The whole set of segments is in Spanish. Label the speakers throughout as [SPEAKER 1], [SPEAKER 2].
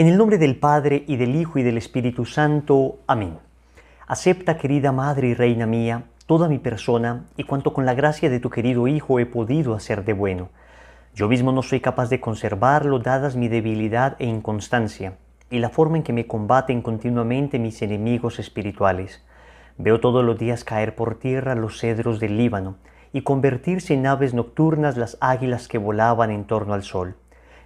[SPEAKER 1] En el nombre del Padre, y del Hijo, y del Espíritu Santo. Amén. Acepta, querida Madre y Reina mía, toda mi persona y cuanto con la gracia de tu querido Hijo he podido hacer de bueno. Yo mismo no soy capaz de conservarlo, dadas mi debilidad e inconstancia, y la forma en que me combaten continuamente mis enemigos espirituales. Veo todos los días caer por tierra los cedros del Líbano, y convertirse en aves nocturnas las águilas que volaban en torno al sol.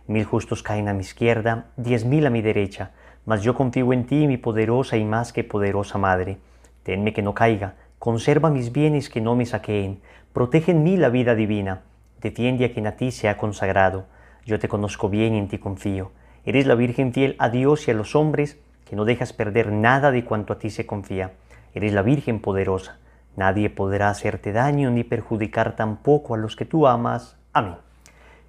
[SPEAKER 1] 1000 justos caen a mi izquierda, 10.000 a mi derecha, mas yo confío en ti, mi poderosa y más que poderosa Madre. Tenme que no caiga, conserva mis bienes que no me saqueen, protege en mí la vida divina, defiende a quien a ti se ha consagrado. Yo te conozco bien y en ti confío. Eres la Virgen fiel a Dios y a los hombres, que no dejas perder nada de cuanto a ti se confía. Eres la Virgen poderosa. Nadie podrá hacerte daño ni perjudicar tampoco a los que tú amas. Amén.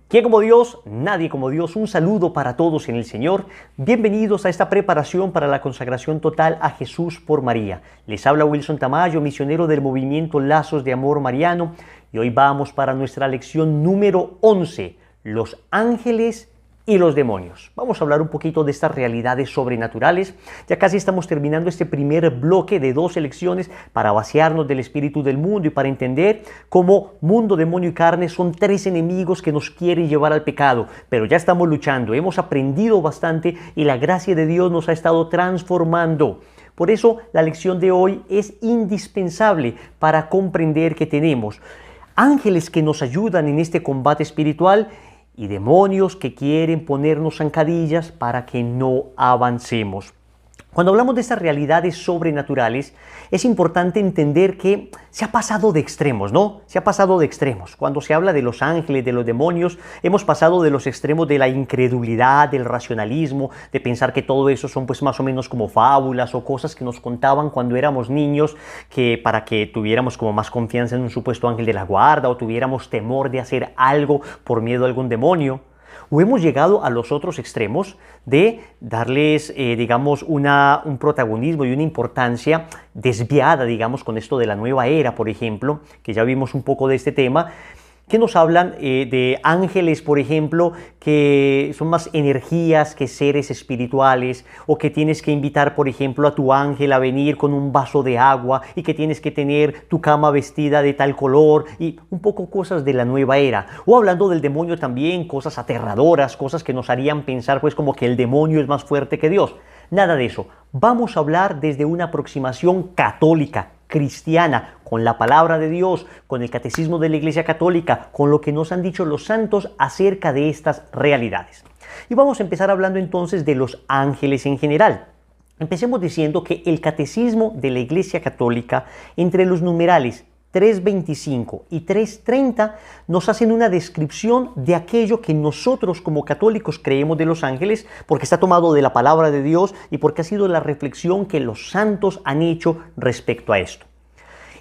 [SPEAKER 1] ¿Quién como Dios? Nadie como Dios. Un saludo para todos en el Señor. Bienvenidos a esta preparación para la consagración total a Jesús por María. Les habla Wilson Tamayo, misionero del movimiento Lazos de Amor Mariano. Y hoy vamos para nuestra lección número 11, los ángeles y los demonios. Vamos a hablar un poquito de estas realidades sobrenaturales. Ya casi estamos terminando este primer bloque de 2 lecciones para vaciarnos del espíritu del mundo y para entender cómo mundo, demonio y carne son 3 enemigos que nos quieren llevar al pecado. Pero ya estamos luchando, hemos aprendido bastante y la gracia de Dios nos ha estado transformando. Por eso la lección de hoy es indispensable para comprender que tenemos ángeles que nos ayudan en este combate espiritual y demonios que quieren ponernos zancadillas para que no avancemos. Cuando hablamos de estas realidades sobrenaturales, es importante entender que se ha pasado de extremos, ¿no? Se ha pasado de extremos. Cuando se habla de los ángeles, de los demonios, hemos pasado de los extremos de la incredulidad, del racionalismo, de pensar que todo eso son pues más o menos como fábulas o cosas que nos contaban cuando éramos niños, que para que tuviéramos como más confianza en un supuesto ángel de la guarda o tuviéramos temor de hacer algo por miedo a algún demonio. O hemos llegado a los otros extremos de darles, digamos, un protagonismo y una importancia desviada, digamos, con esto de la nueva era, por ejemplo, que ya vimos un poco de este tema, que nos hablan de ángeles, por ejemplo, que son más energías que seres espirituales, o que tienes que invitar, por ejemplo, a tu ángel a venir con un vaso de agua y que tienes que tener tu cama vestida de tal color y un poco cosas de la nueva era. O hablando del demonio también, cosas aterradoras, cosas que nos harían pensar pues como que el demonio es más fuerte que Dios. Nada de eso. Vamos a hablar desde una aproximación católica, cristiana, con la palabra de Dios, con el catecismo de la Iglesia Católica, con lo que nos han dicho los santos acerca de estas realidades. Y vamos a empezar hablando entonces de los ángeles en general. Empecemos diciendo que el catecismo de la Iglesia Católica, entre los numerales 3.25 y 3.30, nos hacen una descripción de aquello que nosotros como católicos creemos de los ángeles, porque está tomado de la palabra de Dios y porque ha sido la reflexión que los santos han hecho respecto a esto.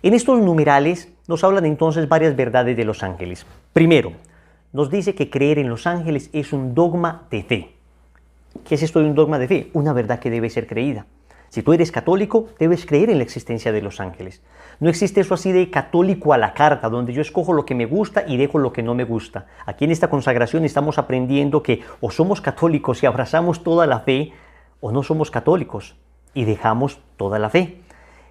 [SPEAKER 1] En estos numerales nos hablan entonces varias verdades de los ángeles. Primero, nos dice que creer en los ángeles es un dogma de fe. ¿Qué es esto de un dogma de fe? Una verdad que debe ser creída. Si tú eres católico, debes creer en la existencia de los ángeles. No existe eso así de católico a la carta, donde yo escojo lo que me gusta y dejo lo que no me gusta. Aquí en esta consagración estamos aprendiendo que o somos católicos y abrazamos toda la fe, o no somos católicos y dejamos toda la fe.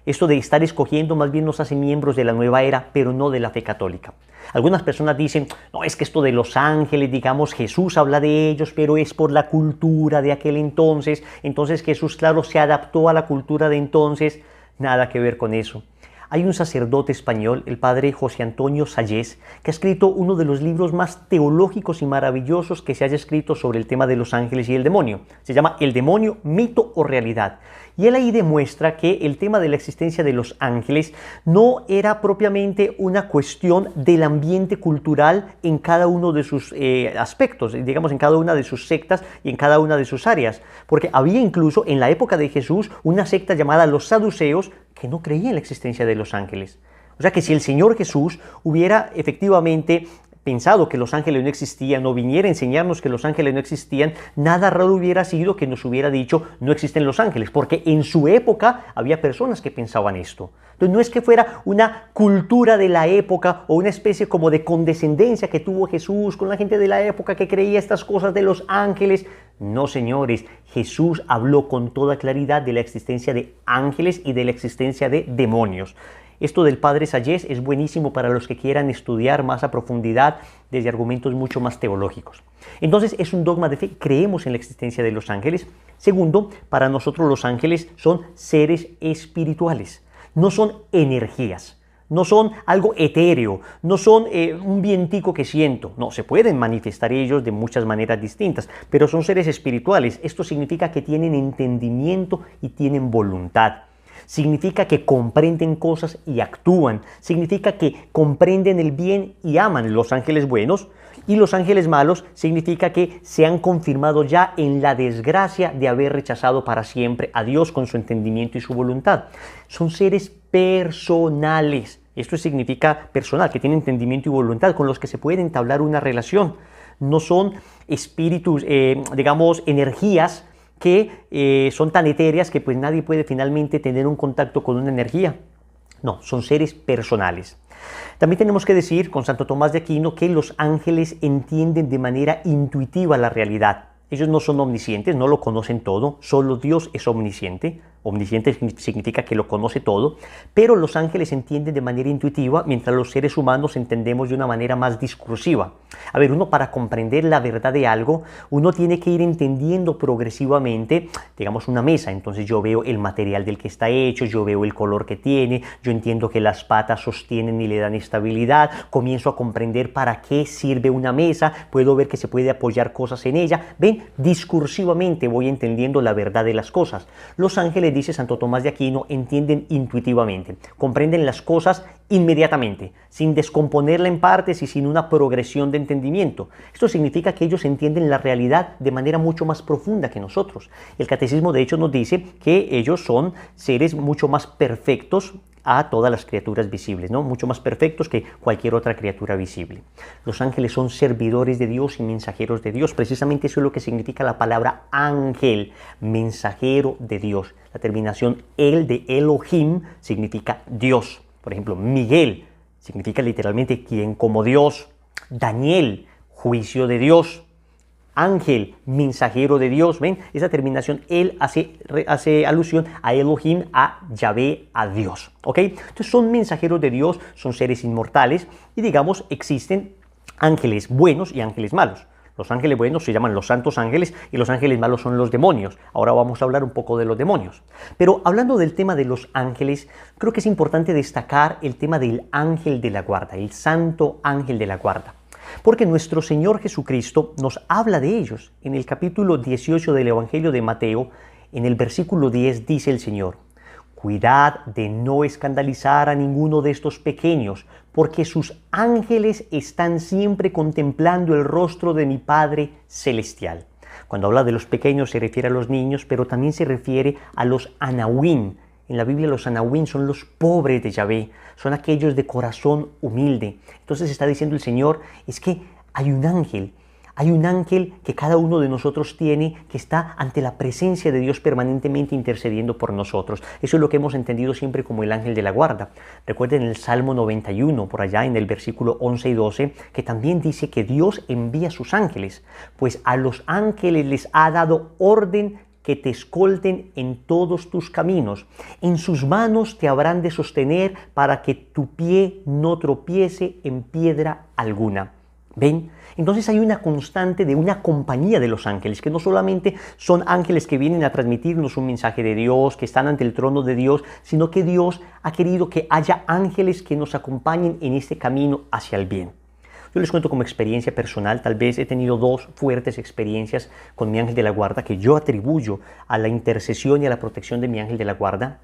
[SPEAKER 1] Esto de estar escogiendo más bien nos hace miembros de la nueva era, pero no de la fe católica. Algunas personas dicen, no, es que esto de los ángeles, digamos, Jesús habla de ellos, pero es por la cultura de aquel entonces. Entonces Jesús, claro, se adaptó a la cultura de entonces. Nada que ver con eso. Hay un sacerdote español, el padre José Antonio Sayés, que ha escrito uno de los libros más teológicos y maravillosos que se haya escrito sobre el tema de los ángeles y el demonio. Se llama El demonio, mito o realidad. Y él ahí demuestra que el tema de la existencia de los ángeles no era propiamente una cuestión del ambiente cultural en cada uno de sus aspectos, digamos en cada una de sus sectas y en cada una de sus áreas. Porque había incluso en la época de Jesús una secta llamada los saduceos que no creía en la existencia de los ángeles. O sea que si el Señor Jesús hubiera efectivamente pensado que los ángeles no existían o viniera a enseñarnos que los ángeles no existían, nada raro hubiera sido que nos hubiera dicho no existen los ángeles, porque en su época había personas que pensaban esto. Entonces no es que fuera una cultura de la época o una especie como de condescendencia que tuvo Jesús con la gente de la época que creía estas cosas de los ángeles. No, señores, Jesús habló con toda claridad de la existencia de ángeles y de la existencia de demonios. Esto del Padre Sayés es buenísimo para los que quieran estudiar más a profundidad desde argumentos mucho más teológicos. Entonces es un dogma de fe, creemos en la existencia de los ángeles. Segundo, para nosotros los ángeles son seres espirituales, no son energías. No son algo etéreo, no son un vientico que siento. No, se pueden manifestar ellos de muchas maneras distintas, pero son seres espirituales. Esto significa que tienen entendimiento y tienen voluntad. Significa que comprenden cosas y actúan. Significa que comprenden el bien y aman. Los ángeles buenos y los ángeles malos significa que se han confirmado ya en la desgracia de haber rechazado para siempre a Dios con su entendimiento y su voluntad. Son seres personales. Esto significa personal, que tienen entendimiento y voluntad, con los que se puede entablar una relación. No son espíritus, digamos, energías que son tan etéreas que pues nadie puede finalmente tener un contacto con una energía. No, son seres personales. También tenemos que decir con Santo Tomás de Aquino que los ángeles entienden de manera intuitiva la realidad. Ellos no son omniscientes, no lo conocen todo, solo Dios es omnisciente. Omnisciente significa que lo conoce todo, pero los ángeles entienden de manera intuitiva, mientras los seres humanos entendemos de una manera más discursiva. A ver, uno para comprender la verdad de algo, uno tiene que ir entendiendo progresivamente, digamos, una mesa. Entonces yo veo el material del que está hecho, yo veo el color que tiene, yo entiendo que las patas sostienen y le dan estabilidad, comienzo a comprender para qué sirve una mesa, puedo ver que se puede apoyar cosas en ella. Ven, discursivamente voy entendiendo la verdad de las cosas. Los ángeles, dice Santo Tomás de Aquino, entienden intuitivamente, comprenden las cosas inmediatamente, sin descomponerla en partes y sin una progresión de entendimiento. Esto significa que ellos entienden la realidad de manera mucho más profunda que nosotros. El catecismo de hecho nos dice que ellos son seres mucho más perfectos a todas las criaturas visibles, ¿no? Mucho más perfectos que cualquier otra criatura visible. Los ángeles son servidores de Dios y mensajeros de Dios. Precisamente eso es lo que significa la palabra ángel, mensajero de Dios. La terminación el de Elohim significa Dios. Por ejemplo, Miguel significa literalmente quien como Dios. Daniel, juicio de Dios. Ángel, mensajero de Dios. ¿Ven? Esa terminación, él hace alusión a Elohim, a Yahvé, a Dios. ¿Ok? Entonces son mensajeros de Dios, son seres inmortales y digamos existen ángeles buenos y ángeles malos. Los ángeles buenos se llaman los santos ángeles y los ángeles malos son los demonios. Ahora vamos a hablar un poco de los demonios. Pero hablando del tema de los ángeles, creo que es importante destacar el tema del ángel de la guarda, el santo ángel de la guarda. Porque nuestro Señor Jesucristo nos habla de ellos. En el capítulo 18 del Evangelio de Mateo, en el versículo 10 dice el Señor: cuidad de no escandalizar a ninguno de estos pequeños, porque sus ángeles están siempre contemplando el rostro de mi Padre Celestial. Cuando habla de los pequeños se refiere a los niños, pero también se refiere a los anahuín. En la Biblia los anahuín son los pobres de Yahvé, son aquellos de corazón humilde. Entonces está diciendo el Señor, es que hay un ángel que cada uno de nosotros tiene, que está ante la presencia de Dios permanentemente intercediendo por nosotros. Eso es lo que hemos entendido siempre como el ángel de la guarda. Recuerden el Salmo 91, por allá en el versículo 11 y 12, que también dice que Dios envía sus ángeles, pues a los ángeles les ha dado orden que te escolten en todos tus caminos. En sus manos te habrán de sostener para que tu pie no tropiece en piedra alguna. ¿Ven? Entonces hay una constante de una compañía de los ángeles, que no solamente son ángeles que vienen a transmitirnos un mensaje de Dios, que están ante el trono de Dios, sino que Dios ha querido que haya ángeles que nos acompañen en este camino hacia el bien. Yo les cuento como experiencia personal, tal vez he tenido dos fuertes experiencias con mi ángel de la guarda que yo atribuyo a la intercesión y a la protección de mi ángel de la guarda.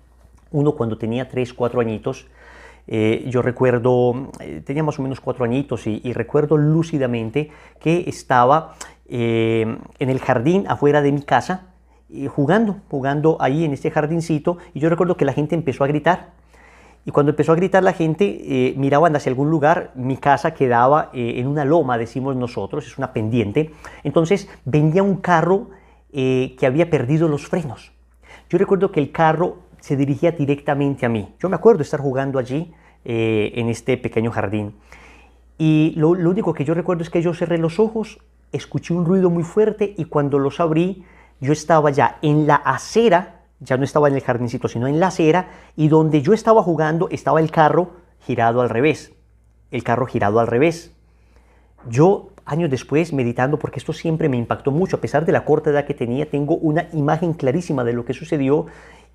[SPEAKER 1] Uno cuando tenía 3, 4 añitos, yo recuerdo, tenía más o menos 4 añitos y recuerdo lúcidamente que estaba en el jardín afuera de mi casa jugando ahí en este jardincito, y yo recuerdo que la gente empezó a gritar. Y cuando empezó a gritar la gente, miraban hacia algún lugar. Mi casa quedaba en una loma, decimos nosotros, es una pendiente. Entonces venía un carro que había perdido los frenos. Yo recuerdo que el carro se dirigía directamente a mí. Yo me acuerdo estar jugando allí en este pequeño jardín. Y lo único que yo recuerdo es que yo cerré los ojos escuché un ruido muy fuerte y cuando los abrí, yo estaba ya en la acera, ya no estaba en el jardincito, sino en la acera, y donde yo estaba jugando estaba el carro girado al revés. El carro girado al revés. Yo, años después, meditando, porque esto siempre me impactó mucho, a pesar de la corta edad que tenía, tengo una imagen clarísima de lo que sucedió.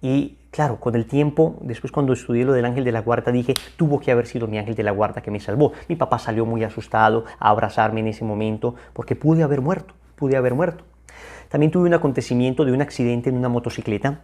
[SPEAKER 1] Y claro, con el tiempo, después cuando estudié lo del ángel de la guarda, dije, tuvo que haber sido mi ángel de la guarda que me salvó. Mi papá salió muy asustado a abrazarme en ese momento, porque pude haber muerto. También tuve un acontecimiento de un accidente en una motocicleta.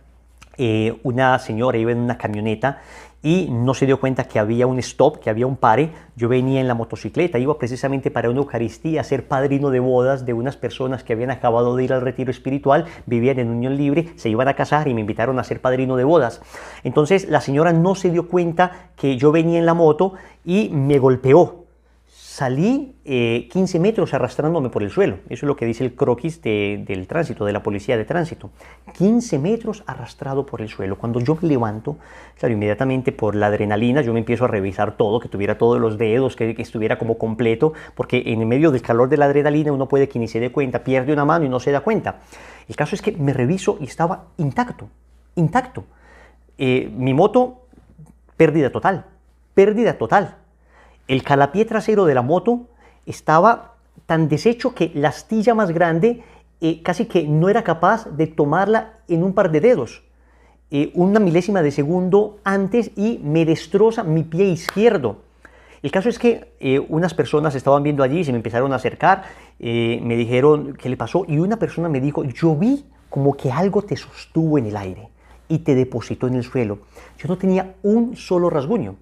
[SPEAKER 1] Una señora iba en una camioneta y no se dio cuenta que había un stop, que había un pare. Yo venía en la motocicleta, iba precisamente para una Eucaristía a ser padrino de bodas de unas personas que habían acabado de ir al retiro espiritual, vivían en unión libre, se iban a casar y me invitaron a ser padrino de bodas. Entonces la señora no se dio cuenta que yo venía en la moto y me golpeó. Salí 15 metros arrastrándome por el suelo. Eso es lo que dice el croquis del tránsito, de la policía de tránsito. 15 metros arrastrado por el suelo. Cuando yo me levanto, claro, inmediatamente por la adrenalina, yo me empiezo a revisar todo, que tuviera todos los dedos, que estuviera como completo, porque en el medio del calor de la adrenalina uno puede que ni se dé cuenta, pierde una mano y no se da cuenta. El caso es que me reviso y estaba intacto. Mi moto, pérdida total. El calapié trasero de la moto estaba tan deshecho que la astilla más grande casi que no era capaz de tomarla en un par de dedos. Una milésima de segundo antes y me destroza mi pie izquierdo. El caso es que unas personas estaban viendo allí, se me empezaron a acercar, me dijeron qué le pasó y una persona me dijo, yo vi como que algo te sostuvo en el aire y te depositó en el suelo. Yo no tenía un solo rasguño.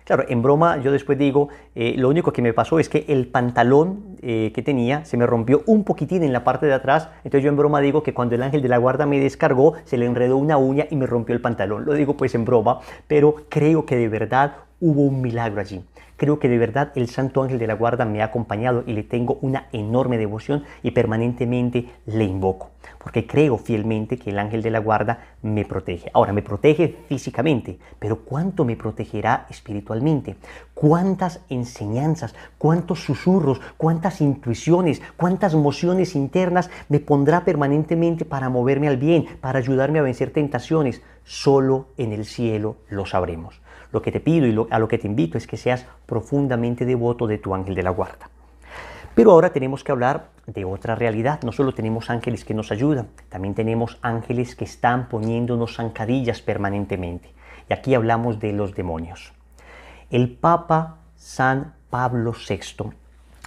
[SPEAKER 1] Claro, en broma yo después digo, lo único que me pasó es que el pantalón que tenía se me rompió un poquitín en la parte de atrás, entonces yo en broma digo que cuando el ángel de la guarda me descargó, se le enredó una uña y me rompió el pantalón. Lo digo pues en broma, pero creo que de verdad hubo un milagro allí. Creo que de verdad el Santo Ángel de la Guarda me ha acompañado y le tengo una enorme devoción y permanentemente le invoco, porque creo fielmente que el Ángel de la Guarda me protege. Ahora, me protege físicamente, pero ¿cuánto me protegerá espiritualmente? ¿Cuántas enseñanzas, cuántos susurros, cuántas intuiciones, cuántas mociones internas me pondrá permanentemente para moverme al bien, para ayudarme a vencer tentaciones? Solo en el cielo lo sabremos. Lo que te pido y a lo que te invito es que seas profundamente devoto de tu ángel de la guarda. Pero ahora tenemos que hablar de otra realidad. No solo tenemos ángeles que nos ayudan, también tenemos ángeles que están poniéndonos zancadillas permanentemente. Y aquí hablamos de los demonios. El Papa San Pablo VI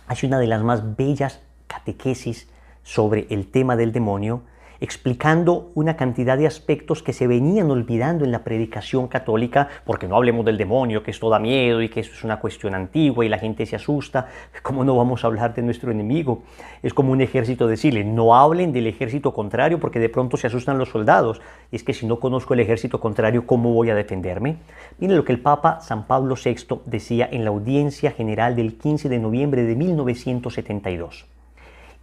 [SPEAKER 1] hace una de las más bellas catequesis sobre el tema del demonio, explicando una cantidad de aspectos que se venían olvidando en la predicación católica, porque no hablemos del demonio, que esto da miedo y que esto es una cuestión antigua y la gente se asusta. ¿Cómo no vamos a hablar de nuestro enemigo? Es como un ejército decirle, no hablen del ejército contrario porque de pronto se asustan los soldados. Es que si no conozco el ejército contrario, ¿cómo voy a defenderme? Miren lo que el Papa San Pablo VI decía en la audiencia general del 15 de noviembre de 1972.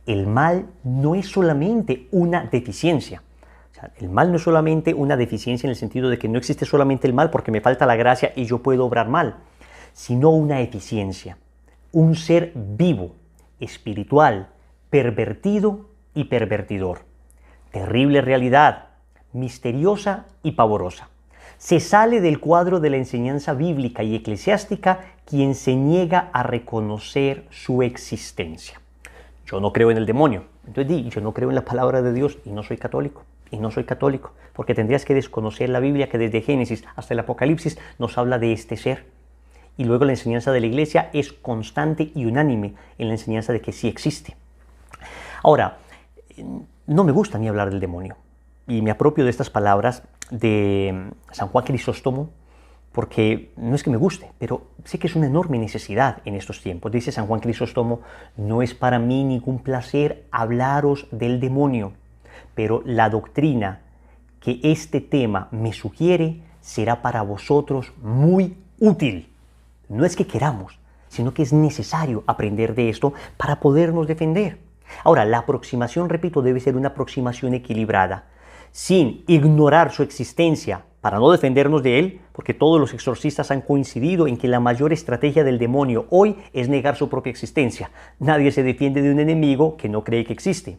[SPEAKER 1] El mal no es solamente una deficiencia. O sea, el mal no es solamente una deficiencia en el sentido de que no existe solamente el mal porque me falta la gracia y yo puedo obrar mal, sino una eficiencia. Un ser vivo, espiritual, pervertido y pervertidor. Terrible realidad, misteriosa y pavorosa. Se sale del cuadro de la enseñanza bíblica y eclesiástica quien se niega a reconocer su existencia. Yo no creo en el demonio, entonces yo no creo en la palabra de Dios y no soy católico, porque tendrías que desconocer la Biblia que desde Génesis hasta el Apocalipsis nos habla de este ser. Y luego la enseñanza de la Iglesia es constante y unánime en la enseñanza de que sí existe. Ahora, no me gusta ni hablar del demonio, y me apropio de estas palabras de San Juan Crisóstomo, porque no es que me guste, pero sé que es una enorme necesidad en estos tiempos. Dice San Juan Crisóstomo, no es para mí ningún placer hablaros del demonio, pero la doctrina que este tema me sugiere será para vosotros muy útil. No es que queramos, sino que es necesario aprender de esto para podernos defender. Ahora, la aproximación, repito, debe ser una aproximación equilibrada, sin ignorar su existencia, para no defendernos de él, porque todos los exorcistas han coincidido en que la mayor estrategia del demonio hoy es negar su propia existencia. Nadie se defiende de un enemigo que no cree que existe.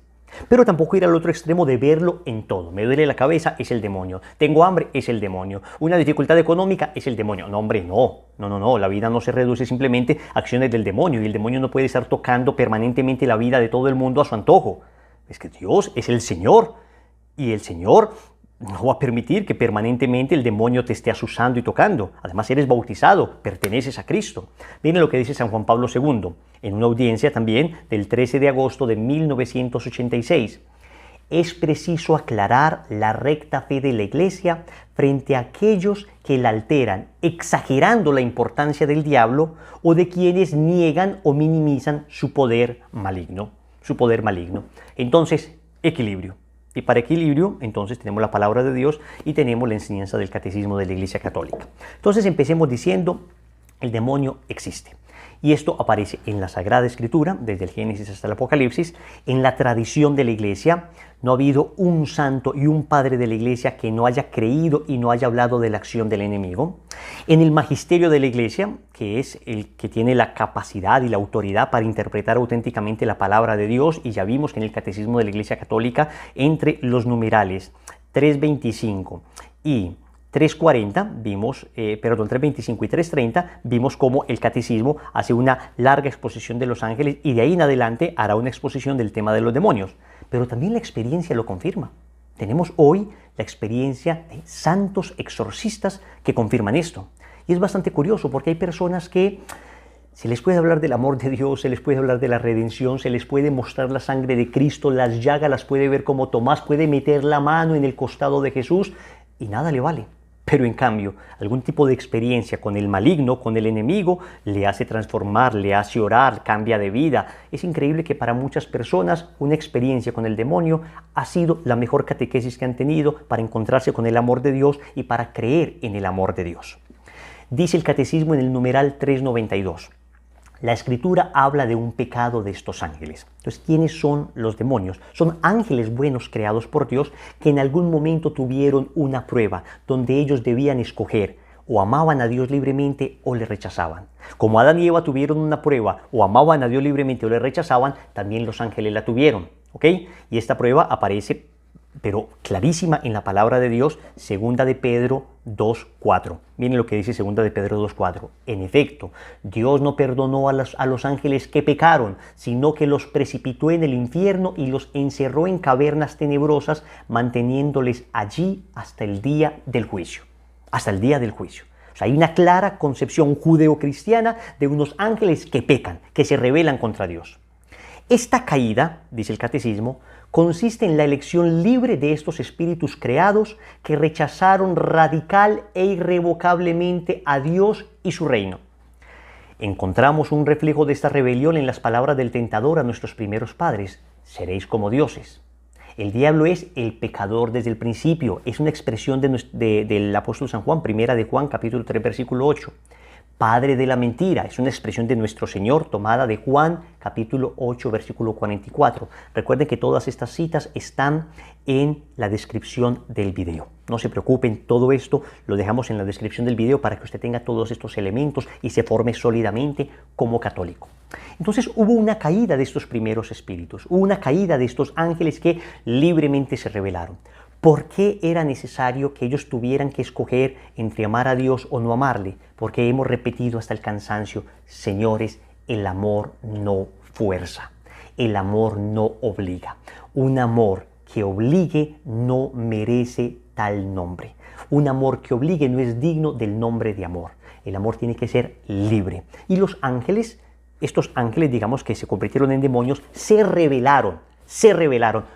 [SPEAKER 1] Pero tampoco ir al otro extremo de verlo en todo. Me duele la cabeza, es el demonio. Tengo hambre, es el demonio. Una dificultad económica, es el demonio. No, hombre, no. No. La vida no se reduce simplemente a acciones del demonio. Y el demonio no puede estar tocando permanentemente la vida de todo el mundo a su antojo. Es que Dios es el Señor. Y el Señor no va a permitir que permanentemente el demonio te esté asusando y tocando. Además, eres bautizado, perteneces a Cristo. Miren lo que dice San Juan Pablo II, en una audiencia también del 13 de agosto de 1986. Es preciso aclarar la recta fe de la Iglesia frente a aquellos que la alteran, exagerando la importancia del diablo o de quienes niegan o minimizan su poder maligno. Entonces, equilibrio. Y para equilibrio, entonces tenemos la palabra de Dios y tenemos la enseñanza del catecismo de la Iglesia Católica. Entonces empecemos diciendo, el demonio existe. Y esto aparece en la Sagrada Escritura, desde el Génesis hasta el Apocalipsis, en la tradición de la Iglesia. No ha habido un santo y un padre de la Iglesia que no haya creído y no haya hablado de la acción del enemigo. En el magisterio de la Iglesia, que es el que tiene la capacidad y la autoridad para interpretar auténticamente la palabra de Dios, y ya vimos que en el Catecismo de la Iglesia Católica, entre los numerales 325 y 340 vimos, 325 y 330 vimos cómo el catecismo hace una larga exposición de los ángeles y de ahí en adelante hará una exposición del tema de los demonios. Pero también la experiencia lo confirma. Tenemos hoy la experiencia de santos exorcistas que confirman esto. Y es bastante curioso porque hay personas que se les puede hablar del amor de Dios, se les puede hablar de la redención, se les puede mostrar la sangre de Cristo, las llagas las puede ver como Tomás, puede meter la mano en el costado de Jesús y nada le vale. Pero en cambio, algún tipo de experiencia con el maligno, con el enemigo, le hace transformar, le hace orar, cambia de vida. Es increíble que para muchas personas una experiencia con el demonio ha sido la mejor catequesis que han tenido para encontrarse con el amor de Dios y para creer en el amor de Dios. Dice el catecismo en el numeral 392. La Escritura habla de un pecado de estos ángeles. Entonces, ¿quiénes son los demonios? Son ángeles buenos creados por Dios que en algún momento tuvieron una prueba donde ellos debían escoger o amaban a Dios libremente o le rechazaban. Como Adán y Eva tuvieron una prueba o amaban a Dios libremente o le rechazaban, también los ángeles la tuvieron. ¿Ok? Y esta prueba aparece, pero clarísima en la palabra de Dios, segunda de Pedro 2:4. Miren lo que dice segunda de Pedro 2:4. En efecto, Dios no perdonó a los ángeles que pecaron, sino que los precipitó en el infierno y los encerró en cavernas tenebrosas, manteniéndoles allí hasta el día del juicio. Hasta el día del juicio. O sea, hay una clara concepción judeocristiana de unos ángeles que pecan, que se rebelan contra Dios. Esta caída, dice el catecismo, consiste en la elección libre de estos espíritus creados que rechazaron radical e irrevocablemente a Dios y su reino. Encontramos un reflejo de esta rebelión en las palabras del tentador a nuestros primeros padres: seréis como dioses. El diablo es el pecador desde el principio, es una expresión del apóstol San Juan, primera de Juan, capítulo 3, versículo 8. Padre de la mentira, es una expresión de nuestro Señor tomada de Juan, capítulo 8, versículo 44. Recuerden que todas estas citas están en la descripción del video. No se preocupen, todo esto lo dejamos en la descripción del video para que usted tenga todos estos elementos y se forme sólidamente como católico. Entonces hubo una caída de estos primeros espíritus, hubo una caída de estos ángeles que libremente se rebelaron. ¿Por qué era necesario que ellos tuvieran que escoger entre amar a Dios o no amarle? Porque hemos repetido hasta el cansancio, señores, el amor no fuerza, el amor no obliga. Un amor que obligue no merece tal nombre. Un amor que obligue no es digno del nombre de amor. El amor tiene que ser libre. Y los ángeles, estos ángeles, digamos, que se convirtieron en demonios, se rebelaron,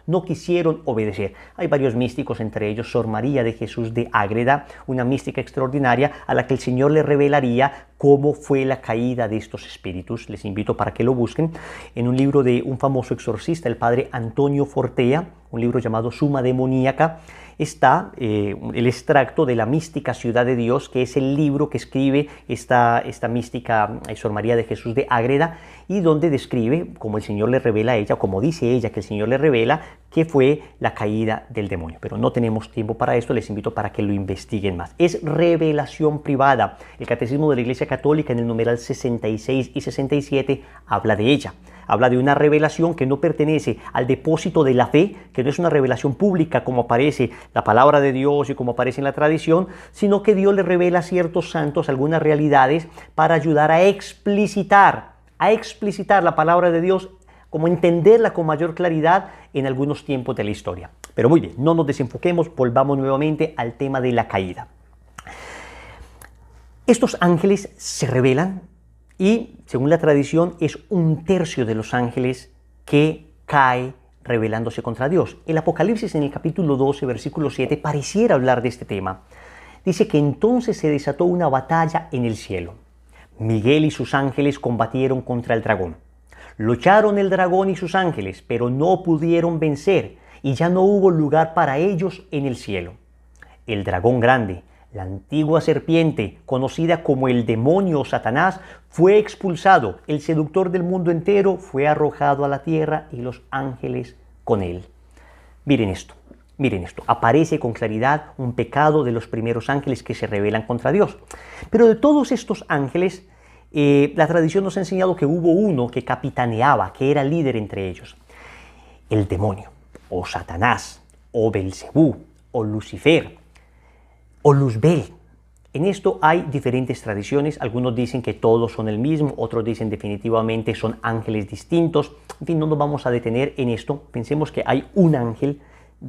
[SPEAKER 1] no quisieron obedecer. Hay varios místicos, entre ellos Sor María de Jesús de Ágreda, una mística extraordinaria a la que el Señor le revelaría cómo fue la caída de estos espíritus. Les invito para que lo busquen en un libro de un famoso exorcista, el padre Antonio Fortea, un libro llamado Suma Demoníaca. está el extracto de la mística Ciudad de Dios, que es el libro que escribe esta mística Sor María de Jesús de Ágreda, y donde describe cómo el Señor le revela a ella, o como dice ella que el Señor le revela, que fue la caída del demonio. Pero no tenemos tiempo para esto, les invito para que lo investiguen más. Es revelación privada. El Catecismo de la Iglesia Católica, en el numeral 66 y 67, habla de ella. Habla de una revelación que no pertenece al depósito de la fe, que no es una revelación pública como aparece la palabra de Dios y como aparece en la tradición, sino que Dios le revela a ciertos santos algunas realidades para ayudar a explicitar la palabra de Dios, como entenderla con mayor claridad en algunos tiempos de la historia. Pero muy bien, no nos desenfoquemos, volvamos nuevamente al tema de la caída. Estos ángeles se revelan y, según la tradición, es 1/3 de los ángeles que cae rebelándose contra Dios. El Apocalipsis, en el capítulo 12, versículo 7, pareciera hablar de este tema. Dice que entonces se desató una batalla en el cielo. Miguel y sus ángeles combatieron contra el dragón. Lucharon el dragón y sus ángeles, pero no pudieron vencer, y ya no hubo lugar para ellos en el cielo. El dragón grande, la antigua serpiente, conocida como el demonio o Satanás, fue expulsado. El seductor del mundo entero fue arrojado a la tierra y los ángeles con él. Miren esto. Aparece con claridad un pecado de los primeros ángeles que se rebelan contra Dios. Pero de todos estos ángeles, la tradición nos ha enseñado que hubo uno que capitaneaba, que era líder entre ellos. El demonio, o Satanás, o Belcebú, o Lucifer, o Luzbel. En esto hay diferentes tradiciones. Algunos dicen que todos son el mismo, otros dicen definitivamente son ángeles distintos. En fin, no nos vamos a detener en esto. Pensemos que hay un ángel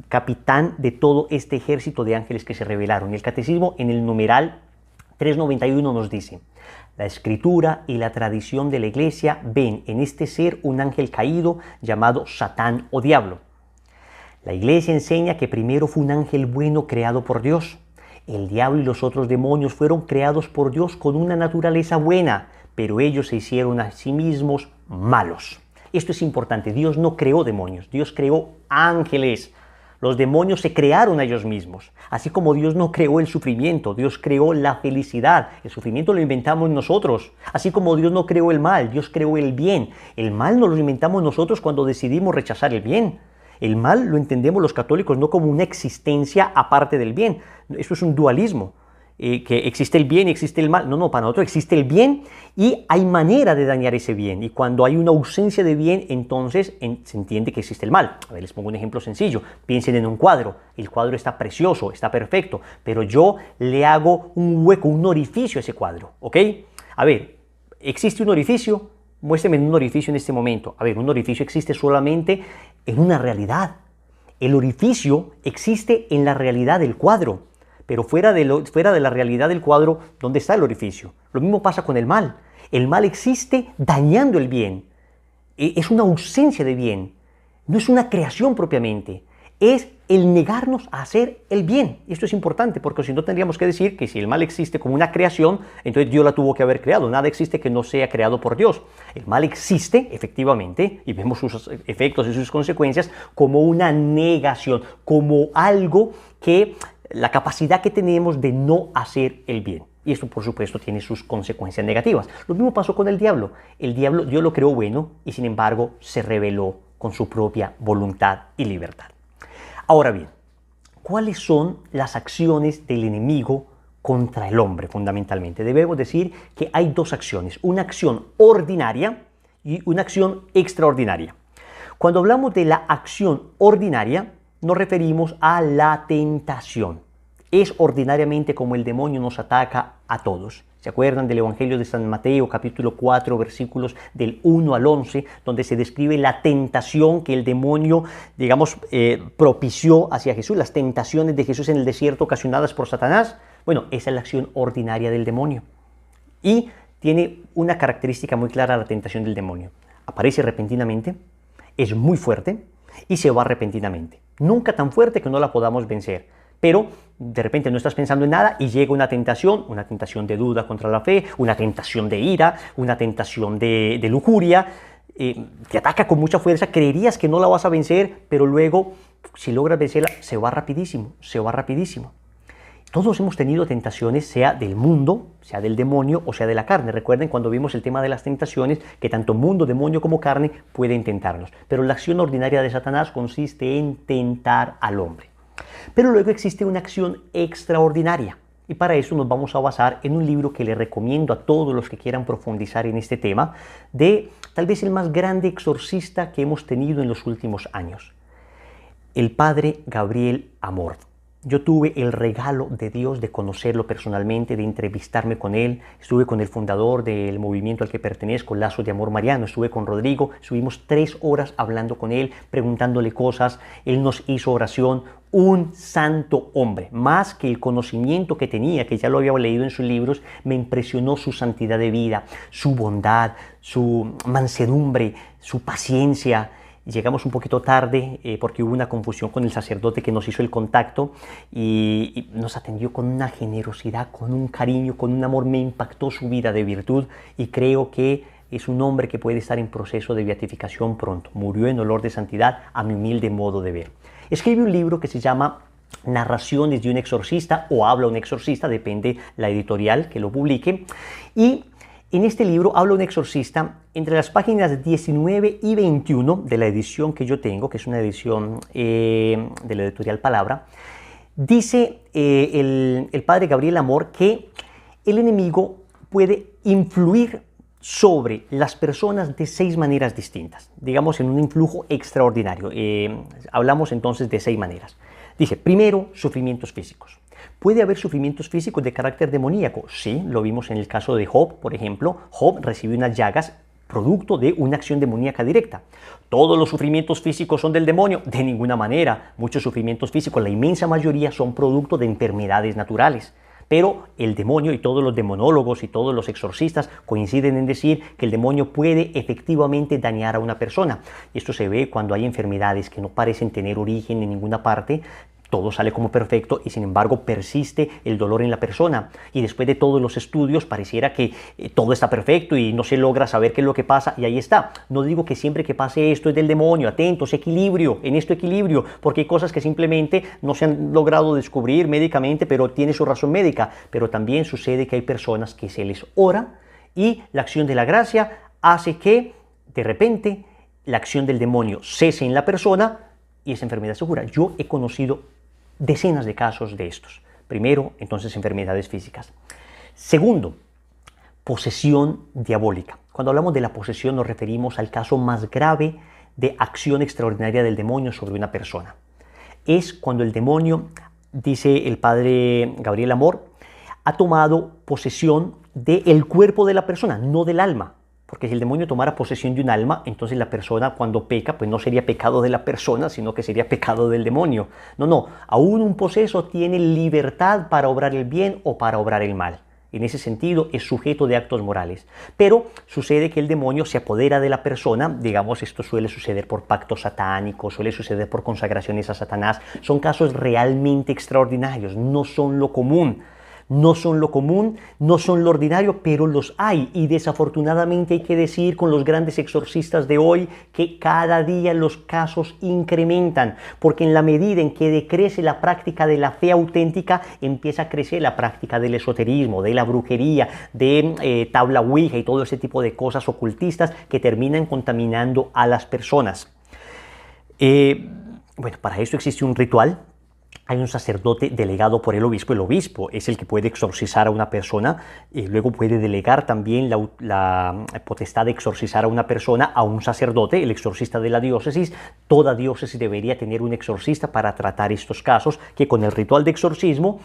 [SPEAKER 1] capitán de todo este ejército de ángeles que se rebelaron. El Catecismo, en el numeral 391, nos dice: la Escritura y la tradición de la Iglesia ven en este ser un ángel caído llamado Satán o Diablo. La Iglesia enseña que primero fue un ángel bueno creado por Dios. El diablo y los otros demonios fueron creados por Dios con una naturaleza buena, pero ellos se hicieron a sí mismos malos. Esto es importante. Dios no creó demonios, Dios creó ángeles. Los demonios se crearon a ellos mismos. Así como Dios no creó el sufrimiento, Dios creó la felicidad. El sufrimiento lo inventamos nosotros. Así como Dios no creó el mal, Dios creó el bien. El mal nos lo inventamos nosotros cuando decidimos rechazar el bien. El mal lo entendemos los católicos no como una existencia aparte del bien. Eso es un dualismo, que existe el bien y existe el mal. No, para nosotros existe el bien y hay manera de dañar ese bien. Y cuando hay una ausencia de bien, entonces se entiende que existe el mal. A ver, les pongo un ejemplo sencillo. Piensen en un cuadro. El cuadro está precioso, está perfecto, pero yo le hago un hueco, un orificio a ese cuadro, ¿ok? A ver, ¿existe un orificio? Muéstrame un orificio en este momento. A ver, un orificio existe solamente en una realidad. El orificio existe en la realidad del cuadro, pero fuera de la realidad del cuadro, ¿dónde está el orificio? Lo mismo pasa con el mal. El mal existe dañando el bien. Es una ausencia de bien. No es una creación propiamente. Es el negarnos a hacer el bien. Esto es importante porque si no tendríamos que decir que si el mal existe como una creación, entonces Dios la tuvo que haber creado. Nada existe que no sea creado por Dios. El mal existe, efectivamente, y vemos sus efectos y sus consecuencias como una negación, como algo que la capacidad que tenemos de no hacer el bien. Y esto, por supuesto, tiene sus consecuencias negativas. Lo mismo pasó con el diablo. El diablo, Dios lo creó bueno y, sin embargo, se rebeló con su propia voluntad y libertad. Ahora bien, ¿cuáles son las acciones del enemigo contra el hombre fundamentalmente? Debemos decir que hay dos acciones, una acción ordinaria y una acción extraordinaria. Cuando hablamos de la acción ordinaria, nos referimos a la tentación. Es ordinariamente como el demonio nos ataca a todos. ¿Se acuerdan del Evangelio de San Mateo, capítulo 4, versículos del 1 al 11, donde se describe la tentación que el demonio, propició hacia Jesús, las tentaciones de Jesús en el desierto ocasionadas por Satanás? Bueno, esa es la acción ordinaria del demonio. Y tiene una característica muy clara la tentación del demonio. Aparece repentinamente, es muy fuerte y se va repentinamente. Nunca tan fuerte que no la podamos vencer. Pero de repente no estás pensando en nada y llega una tentación de duda contra la fe, una tentación de ira, una tentación de lujuria, te ataca con mucha fuerza, creerías que no la vas a vencer, pero luego si logras vencerla, se va rapidísimo, se va rapidísimo. Todos hemos tenido tentaciones, sea del mundo, sea del demonio o sea de la carne. Recuerden cuando vimos el tema de las tentaciones, que tanto mundo, demonio como carne pueden tentarnos. Pero la acción ordinaria de Satanás consiste en tentar al hombre. Pero luego existe una acción extraordinaria. Y para eso nos vamos a basar en un libro que le recomiendo a todos los que quieran profundizar en este tema, de tal vez el más grande exorcista que hemos tenido en los últimos años. El padre Gabriel Amor. Yo tuve el regalo de Dios de conocerlo personalmente, de entrevistarme con él. Estuve con el fundador del movimiento al que pertenezco, Lazos de Amor Mariano. Estuve con Rodrigo. Estuvimos 3 horas hablando con él, preguntándole cosas. Él nos hizo oración. Un santo hombre. Más que el conocimiento que tenía, que ya lo había leído en sus libros, me impresionó su santidad de vida, su bondad, su mansedumbre, su paciencia. Llegamos un poquito tarde porque hubo una confusión con el sacerdote que nos hizo el contacto y nos atendió con una generosidad, con un cariño, con un amor. Me impactó su vida de virtud y creo que es un hombre que puede estar en proceso de beatificación pronto. Murió en olor de santidad, a mi humilde modo de ver. Escribe un libro que se llama Narraciones de un exorcista o Habla un exorcista, depende la editorial que lo publique. Y en este libro habla un exorcista entre las páginas 19 y 21 de la edición que yo tengo, que es una edición de la editorial Palabra. Dice el padre Gabriel Amor que el enemigo puede influir sobre las personas de 6 maneras distintas, digamos en un influjo extraordinario. Hablamos entonces de 6 maneras. Dice, primero, sufrimientos físicos. ¿Puede haber sufrimientos físicos de carácter demoníaco? Sí, lo vimos en el caso de Job, por ejemplo. Job recibió unas llagas producto de una acción demoníaca directa. ¿Todos los sufrimientos físicos son del demonio? De ninguna manera. Muchos sufrimientos físicos, la inmensa mayoría, son producto de enfermedades naturales. Pero el demonio y todos los demonólogos y todos los exorcistas coinciden en decir que el demonio puede efectivamente dañar a una persona. Y esto se ve cuando hay enfermedades que no parecen tener origen en ninguna parte. Todo sale como perfecto y sin embargo persiste el dolor en la persona. Y después de todos los estudios pareciera que todo está perfecto y no se logra saber qué es lo que pasa y ahí está. No digo que siempre que pase esto es del demonio, atentos, equilibrio, en esto equilibrio, porque hay cosas que simplemente no se han logrado descubrir médicamente, pero tiene su razón médica. Pero también sucede que hay personas que se les ora y la acción de la gracia hace que de repente la acción del demonio cese en la persona y esa enfermedad se cura. Yo he conocido decenas de casos de estos. Primero, entonces, enfermedades físicas. Segundo, posesión diabólica. Cuando hablamos de la posesión nos referimos al caso más grave de acción extraordinaria del demonio sobre una persona. Es cuando el demonio, dice el padre Gabriel Amor, ha tomado posesión del cuerpo de la persona, no del alma. Porque si el demonio tomara posesión de un alma, entonces la persona cuando peca, pues no sería pecado de la persona, sino que sería pecado del demonio. No, aún un poseso tiene libertad para obrar el bien o para obrar el mal. En ese sentido es sujeto de actos morales. Pero sucede que el demonio se apodera de la persona, digamos, esto suele suceder por pactos satánicos, suele suceder por consagraciones a Satanás. Son casos realmente extraordinarios, no son lo común. No son lo común, no son lo ordinario, pero los hay. Y desafortunadamente hay que decir con los grandes exorcistas de hoy que cada día los casos incrementan, porque en la medida en que decrece la práctica de la fe auténtica, empieza a crecer la práctica del esoterismo, de la brujería, de tabla ouija y todo ese tipo de cosas ocultistas que terminan contaminando a las personas. Bueno, para eso existe un ritual. Hay un sacerdote delegado por el obispo es el que puede exorcizar a una persona, y luego puede delegar también la potestad de exorcizar a una persona a un sacerdote, el exorcista de la diócesis. Toda diócesis debería tener un exorcista para tratar estos casos, que con el ritual de exorcismo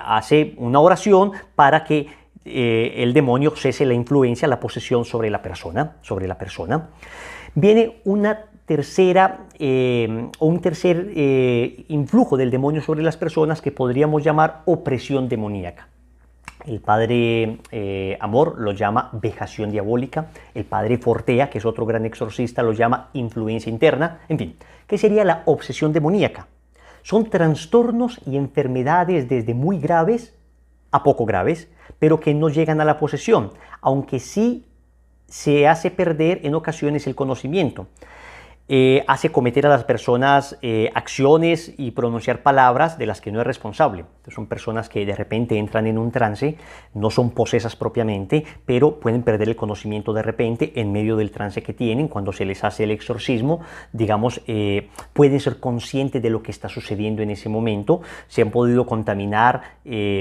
[SPEAKER 1] hace una oración para que el demonio cese la influencia, la posesión sobre la persona. Viene una tercera o un tercer influjo del demonio sobre las personas que podríamos llamar opresión demoníaca. El padre Amor lo llama vejación diabólica, el padre Fortea, que es otro gran exorcista, lo llama influencia interna. En fin, ¿qué sería la obsesión demoníaca? Son trastornos y enfermedades desde muy graves a poco graves, pero que no llegan a la posesión, aunque sí se hace perder en ocasiones el conocimiento. hace cometer a las personas acciones y pronunciar palabras de las que no es responsable. Entonces, son personas que de repente entran en un trance, no son posesas propiamente, pero pueden perder el conocimiento de repente en medio del trance que tienen. Cuando se les hace el exorcismo, digamos, pueden ser conscientes de lo que está sucediendo en ese momento. Se han podido contaminar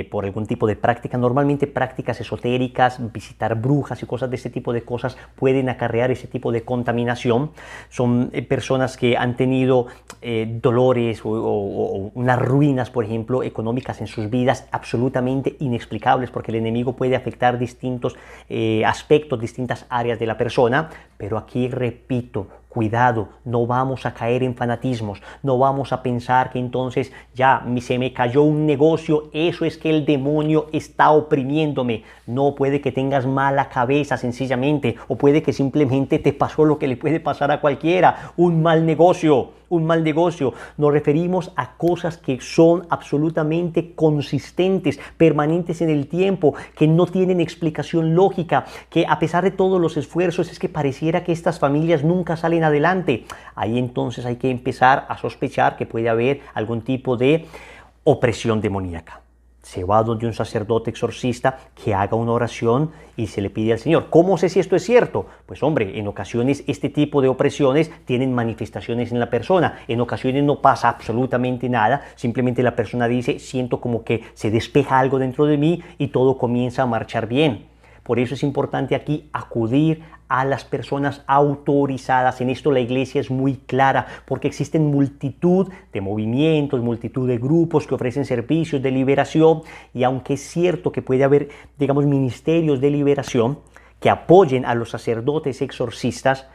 [SPEAKER 1] por algún tipo de práctica. Normalmente prácticas esotéricas, visitar brujas y cosas de este tipo de cosas pueden acarrear ese tipo de contaminación. Son personas que han tenido dolores o unas ruinas, por ejemplo, económicas en sus vidas absolutamente inexplicables, porque el enemigo puede afectar distintos aspectos, distintas áreas de la persona. Pero aquí repito, cuidado, no vamos a caer en fanatismos, no vamos a pensar que entonces ya se me cayó un negocio, eso es que el demonio está oprimiéndome. No, puede que tengas mala cabeza sencillamente, o puede que simplemente te pasó lo que le puede pasar a cualquiera, un mal negocio. Un mal negocio. Nos referimos a cosas que son absolutamente consistentes, permanentes en el tiempo, que no tienen explicación lógica, que a pesar de todos los esfuerzos es que pareciera que estas familias nunca salen adelante. Ahí entonces hay que empezar a sospechar que puede haber algún tipo de opresión demoníaca. Se va donde un sacerdote exorcista que haga una oración y se le pide al Señor. ¿Cómo sé si esto es cierto? Pues hombre, en ocasiones este tipo de opresiones tienen manifestaciones en la persona. En ocasiones no pasa absolutamente nada. Simplemente la persona dice, siento como que se despeja algo dentro de mí y todo comienza a marchar bien. Por eso es importante aquí acudir a las personas autorizadas. En esto la iglesia es muy clara, porque existen multitud de movimientos, multitud de grupos que ofrecen servicios de liberación, y aunque es cierto que puede haber, digamos, ministerios de liberación que apoyen a los sacerdotes exorcistas,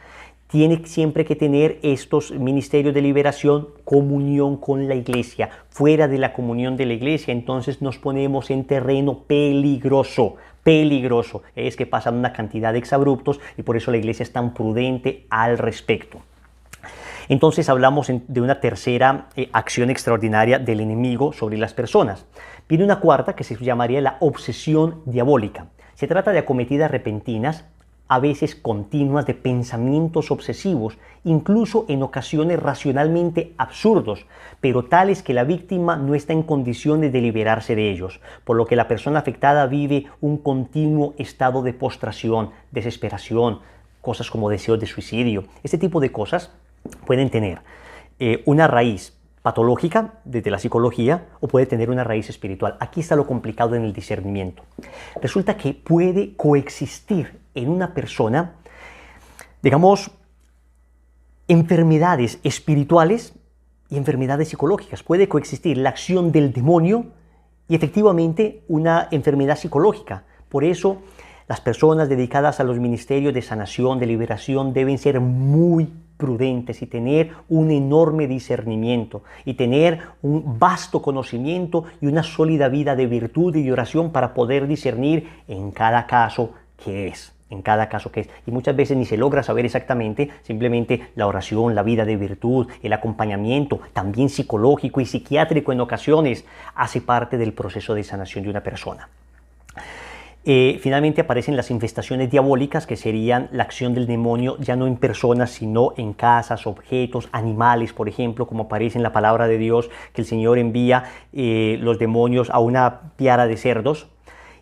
[SPEAKER 1] tiene siempre que tener estos ministerios de liberación comunión con la iglesia. Fuera de la comunión de la iglesia, entonces nos ponemos en terreno peligroso. Peligroso es que pasan una cantidad de exabruptos, y por eso la iglesia es tan prudente al respecto. Entonces hablamos de una tercera acción extraordinaria del enemigo sobre las personas. Viene una cuarta que se llamaría la obsesión diabólica. Se trata de acometidas repentinas, a veces continuas, de pensamientos obsesivos, incluso en ocasiones racionalmente absurdos, pero tales que la víctima no está en condiciones de liberarse de ellos, por lo que la persona afectada vive un continuo estado de postración, desesperación, cosas como deseos de suicidio. Este tipo de cosas pueden tener una raíz patológica desde la psicología, o puede tener una raíz espiritual. Aquí está lo complicado en el discernimiento. Resulta que puede coexistir en una persona, digamos, enfermedades espirituales y enfermedades psicológicas. Puede coexistir la acción del demonio y efectivamente una enfermedad psicológica. Por eso las personas dedicadas a los ministerios de sanación, de liberación, deben ser muy prudentes y tener un enorme discernimiento y tener un vasto conocimiento y una sólida vida de virtud y de oración para poder discernir en cada caso qué es. En cada caso que es. Y muchas veces ni se logra saber exactamente, simplemente la oración, la vida de virtud, el acompañamiento, también psicológico y psiquiátrico en ocasiones, hace parte del proceso de sanación de una persona. Finalmente aparecen las infestaciones diabólicas, que serían la acción del demonio ya no en personas, sino en casas, objetos, animales, por ejemplo, como aparece en la palabra de Dios, que el Señor envía los demonios a una piara de cerdos.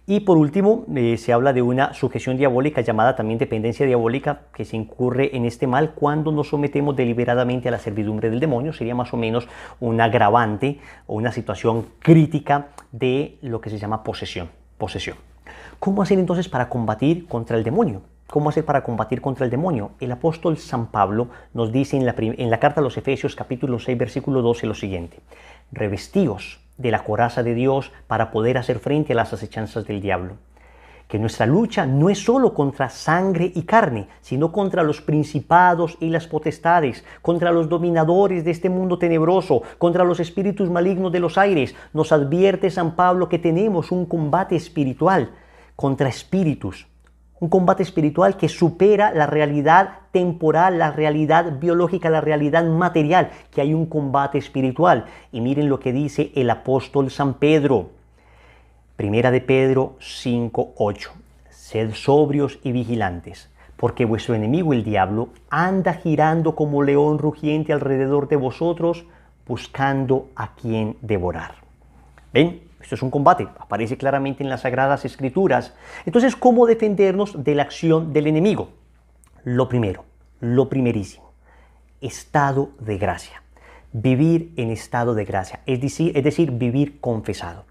[SPEAKER 1] Y por último, se habla de una sujeción diabólica, llamada también dependencia diabólica, que se incurre en este mal cuando nos sometemos deliberadamente a la servidumbre del demonio. Sería más o menos un agravante o una situación crítica de lo que se llama posesión. ¿Cómo hacer entonces para combatir contra el demonio? ¿Cómo hacer para combatir contra el demonio? El apóstol San Pablo nos dice en la carta a los Efesios, capítulo 6, versículo 12, lo siguiente: revestíos de la coraza de Dios para poder hacer frente a las acechanzas del diablo. Que nuestra lucha no es solo contra sangre y carne, sino contra los principados y las potestades, contra los dominadores de este mundo tenebroso, contra los espíritus malignos de los aires. Nos advierte San Pablo que tenemos un combate espiritual contra espíritus. Un combate espiritual que supera la realidad temporal, la realidad biológica, la realidad material, que hay un combate espiritual. Y miren lo que dice el apóstol San Pedro. Primera de Pedro 5:8. Sed sobrios y vigilantes, porque vuestro enemigo el diablo anda girando como león rugiente alrededor de vosotros, buscando a quien devorar. ¿Ven? Esto es un combate, aparece claramente en las Sagradas Escrituras. Entonces, ¿cómo defendernos de la acción del enemigo? Lo primero, lo primerísimo, estado de gracia. Vivir en estado de gracia, es decir, vivir confesado.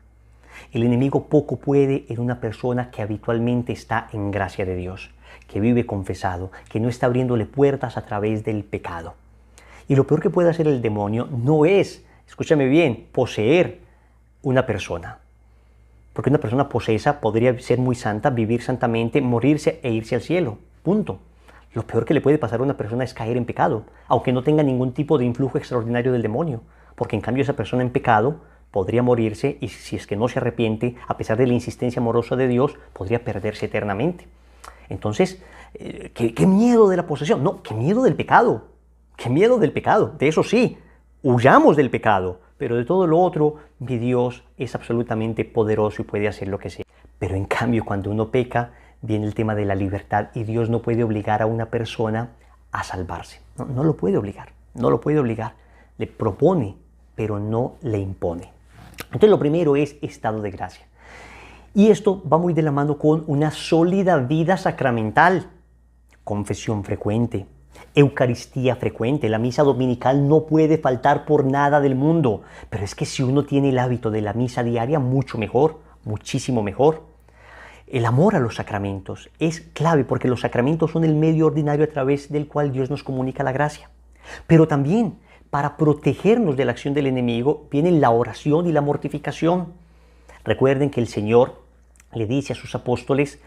[SPEAKER 1] El enemigo poco puede en una persona que habitualmente está en gracia de Dios, que vive confesado, que no está abriéndole puertas a través del pecado. Y lo peor que puede hacer el demonio no es, escúchame bien, poseer una persona. Porque una persona posesa podría ser muy santa, vivir santamente, morirse e irse al cielo. Punto. Lo peor que le puede pasar a una persona es caer en pecado, aunque no tenga ningún tipo de influjo extraordinario del demonio. Porque en cambio esa persona en pecado podría morirse y si es que no se arrepiente, a pesar de la insistencia amorosa de Dios, podría perderse eternamente. Entonces, ¿qué miedo de la posesión? No, qué miedo del pecado. Qué miedo del pecado. De eso sí, huyamos del pecado. Pero de todo lo otro, mi Dios es absolutamente poderoso y puede hacer lo que sea. Pero en cambio, cuando uno peca, viene el tema de la libertad y Dios no puede obligar a una persona a salvarse. No lo puede obligar, no lo puede obligar. Le propone, pero no le impone. Entonces lo primero es estado de gracia. Y esto va muy de la mano con una sólida vida sacramental, confesión frecuente, Eucaristía frecuente. La misa dominical no puede faltar por nada del mundo, pero es que si uno tiene el hábito de la misa diaria, mucho mejor, muchísimo mejor. El amor a los sacramentos es clave porque los sacramentos son el medio ordinario a través del cual Dios nos comunica la gracia. Pero también para protegernos de la acción del enemigo vienen la oración y la mortificación. Recuerden que el Señor le dice a sus apóstoles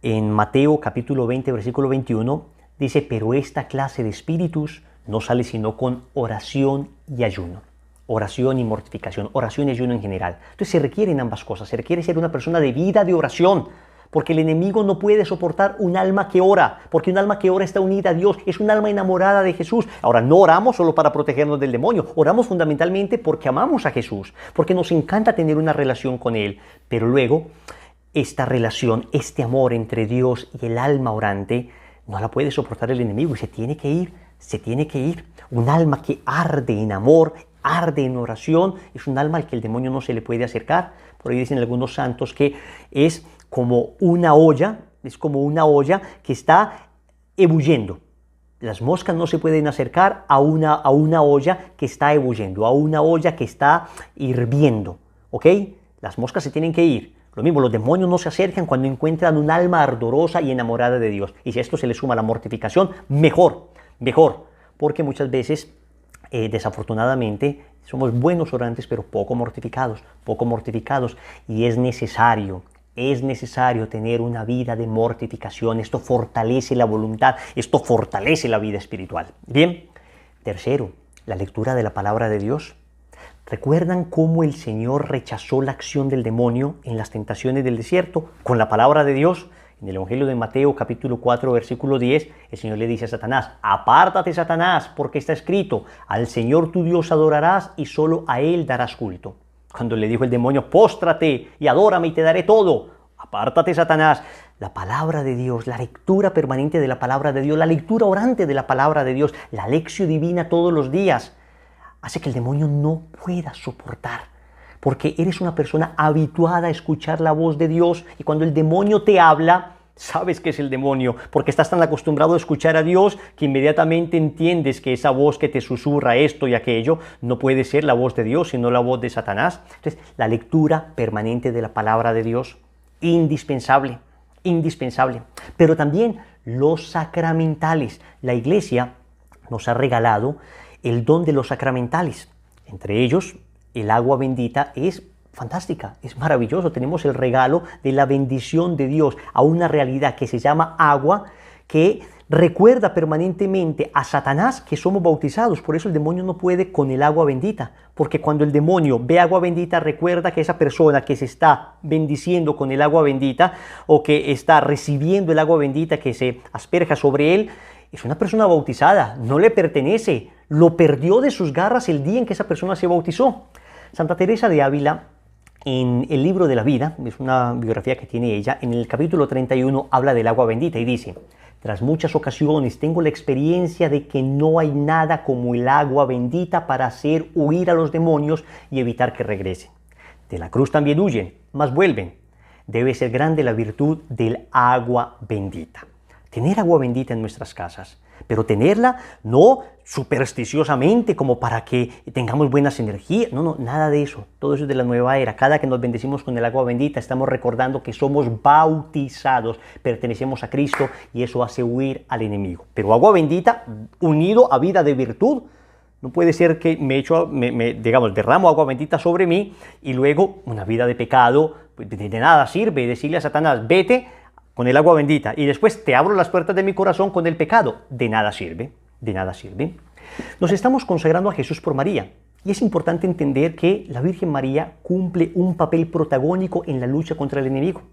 [SPEAKER 1] en Mateo capítulo 20, versículo 21, dice, pero esta clase de espíritus no sale sino con oración y ayuno. Oración y mortificación, oración y ayuno en general. Entonces se requieren ambas cosas, se requiere ser una persona de vida de oración, porque el enemigo no puede soportar un alma que ora, porque un alma que ora está unida a Dios, es un alma enamorada de Jesús. Ahora, no oramos solo para protegernos del demonio, oramos fundamentalmente porque amamos a Jesús, porque nos encanta tener una relación con Él, pero luego esta relación, este amor entre Dios y el alma orante, no la puede soportar el enemigo y se tiene que ir, se tiene que ir. Un alma que arde en amor, arde en oración, es un alma al que el demonio no se le puede acercar. Por ahí dicen algunos santos que es como una olla, que está ebulliendo. Las moscas no se pueden acercar a una olla que está ebulliendo, a una olla que está hirviendo, ¿ok? Las moscas se tienen que ir. Lo mismo, los demonios no se acercan cuando encuentran un alma ardorosa y enamorada de Dios. Y si a esto se le suma la mortificación, mejor, porque muchas veces, desafortunadamente, somos buenos orantes, pero poco mortificados, y es necesario tener una vida de mortificación. Esto fortalece la voluntad, esto fortalece la vida espiritual. Bien, tercero, la lectura de la palabra de Dios. ¿Recuerdan cómo el Señor rechazó la acción del demonio en las tentaciones del desierto con la palabra de Dios? En el Evangelio de Mateo, capítulo 4, versículo 10, el Señor le dice a Satanás, apártate, Satanás, porque está escrito, al Señor tu Dios adorarás y solo a Él darás culto. Cuando le dijo el demonio, póstrate y adórame y te daré todo. Apártate, Satanás. La palabra de Dios, la lectura permanente de la palabra de Dios, la lectura orante de la palabra de Dios, la lección divina todos los días, hace que el demonio no pueda soportar, porque eres una persona habituada a escuchar la voz de Dios y cuando el demonio te habla, sabes que es el demonio, porque estás tan acostumbrado a escuchar a Dios que inmediatamente entiendes que esa voz que te susurra esto y aquello no puede ser la voz de Dios, sino la voz de Satanás. Entonces, la lectura permanente de la palabra de Dios, indispensable, pero también los sacramentales. La Iglesia nos ha regalado el don de los sacramentales. Entre ellos, el agua bendita es fantástica, es maravilloso. Tenemos el regalo de la bendición de Dios a una realidad que se llama agua, que recuerda permanentemente a Satanás que somos bautizados. Por eso el demonio no puede con el agua bendita, porque cuando el demonio ve agua bendita, recuerda que esa persona que se está bendiciendo con el agua bendita o que está recibiendo el agua bendita que se asperja sobre él, es una persona bautizada, no le pertenece, lo perdió de sus garras el día en que esa persona se bautizó. Santa Teresa de Ávila, en el libro de la vida, es una biografía que tiene ella, en el capítulo 31 habla del agua bendita y dice, Tras muchas ocasiones tengo la experiencia de que no hay nada como el agua bendita para hacer huir a los demonios y evitar que regresen. De la cruz también huyen, mas vuelven. Debe ser grande la virtud del agua bendita. Tener agua bendita en nuestras casas, pero tenerla no supersticiosamente como para que tengamos buenas energías. No, nada de eso. Todo eso es de la nueva era. Cada que nos bendecimos con el agua bendita estamos recordando que somos bautizados, pertenecemos a Cristo y eso hace huir al enemigo. Pero agua bendita unido a vida de virtud. No puede ser que digamos, derramo agua bendita sobre mí y luego una vida de pecado, de nada sirve decirle a Satanás, vete con el agua bendita y después te abro las puertas de mi corazón con el pecado. De nada sirve, de nada sirve. Nos estamos consagrando a Jesús por María y es importante entender que la Virgen María cumple un papel protagónico en la lucha contra el enemigo.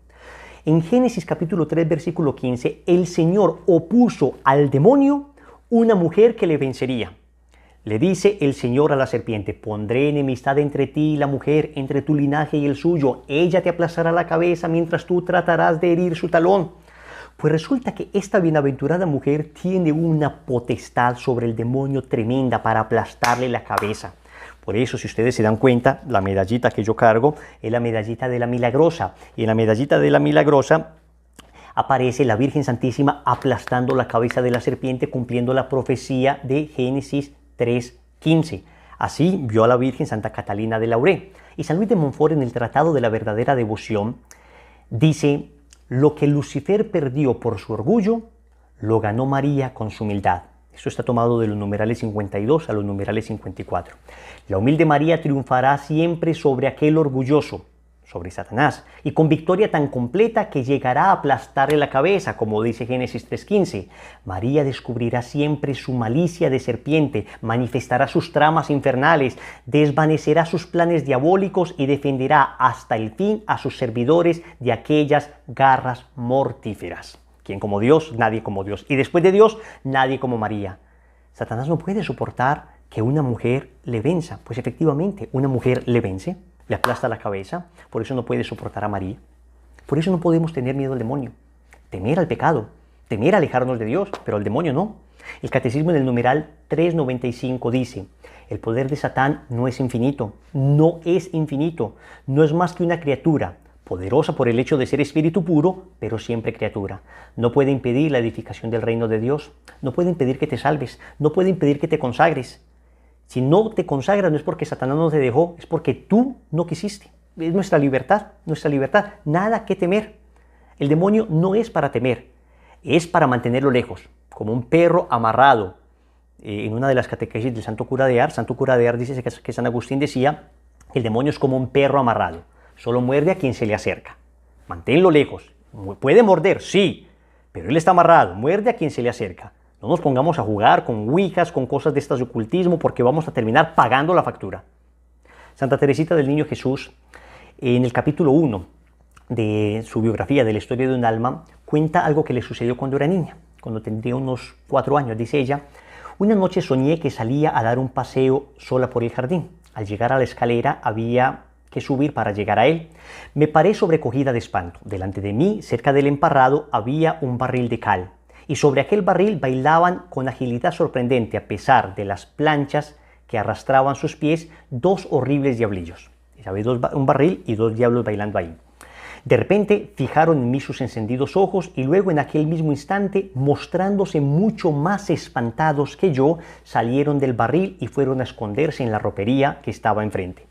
[SPEAKER 1] En Génesis capítulo 3, versículo 15, el Señor opuso al demonio una mujer que le vencería. Le dice el Señor a la serpiente, pondré enemistad entre ti y la mujer, entre tu linaje y el suyo. Ella te aplastará la cabeza mientras tú tratarás de herir su talón. Pues resulta que esta bienaventurada mujer tiene una potestad sobre el demonio tremenda para aplastarle la cabeza. Por eso, si ustedes se dan cuenta, la medallita que yo cargo es la medallita de la Milagrosa. Y en la medallita de la Milagrosa aparece la Virgen Santísima aplastando la cabeza de la serpiente, cumpliendo la profecía de Génesis 3:15. Así vio a la Virgen Santa Catalina de Lauré. Y San Luis de Montfort, en el Tratado de la Verdadera Devoción, dice, lo que Lucifer perdió por su orgullo, lo ganó María con su humildad. Esto está tomado de los numerales 52 a los numerales 54. La humilde María triunfará siempre sobre aquel orgulloso, sobre Satanás, y con victoria tan completa que llegará a aplastarle la cabeza, como dice Génesis 3:15. María descubrirá siempre su malicia de serpiente, manifestará sus tramas infernales, desvanecerá sus planes diabólicos y defenderá hasta el fin a sus servidores de aquellas garras mortíferas. ¿Quién como Dios? Nadie como Dios. Y después de Dios, nadie como María. Satanás no puede soportar que una mujer le venza. Pues efectivamente, una mujer le vence, le aplasta la cabeza, por eso no puede soportar a María. Por eso no podemos tener miedo al demonio, temer al pecado, temer alejarnos de Dios, pero al demonio no. El Catecismo en el numeral 395 dice, el poder de Satán no es infinito, no es infinito, no es más que una criatura, poderosa por el hecho de ser espíritu puro, pero siempre criatura. No puede impedir la edificación del reino de Dios, no puede impedir que te salves, no puede impedir que te consagres. Si no te consagras no es porque Satanás no te dejó, es porque tú no quisiste. Es nuestra libertad, nada que temer. El demonio no es para temer, es para mantenerlo lejos, como un perro amarrado. En una de las catequesis del Santo Cura de Ars dice que San Agustín decía que el demonio es como un perro amarrado, solo muerde a quien se le acerca. Manténlo lejos. Puede morder, sí, pero él está amarrado, muerde a quien se le acerca. No nos pongamos a jugar con ouijas, con cosas de estas de ocultismo, porque vamos a terminar pagando la factura. Santa Teresita del Niño Jesús, en el capítulo 1 de su biografía de la historia de un alma, cuenta algo que le sucedió cuando era niña, cuando tendría unos 4 años. Dice ella, una noche soñé que salía a dar un paseo sola por el jardín. Al llegar a la escalera había que subir para llegar a él. Me paré sobrecogida de espanto. Delante de mí, cerca del emparrado, había un barril de cal. Y sobre aquel barril bailaban con agilidad sorprendente, a pesar de las planchas que arrastraban sus pies, 2 horribles diablillos. Había un barril y 2 diablos bailando ahí. De repente fijaron en mí sus encendidos ojos y luego en aquel mismo instante, mostrándose mucho más espantados que yo, salieron del barril y fueron a esconderse en la ropería que estaba enfrente.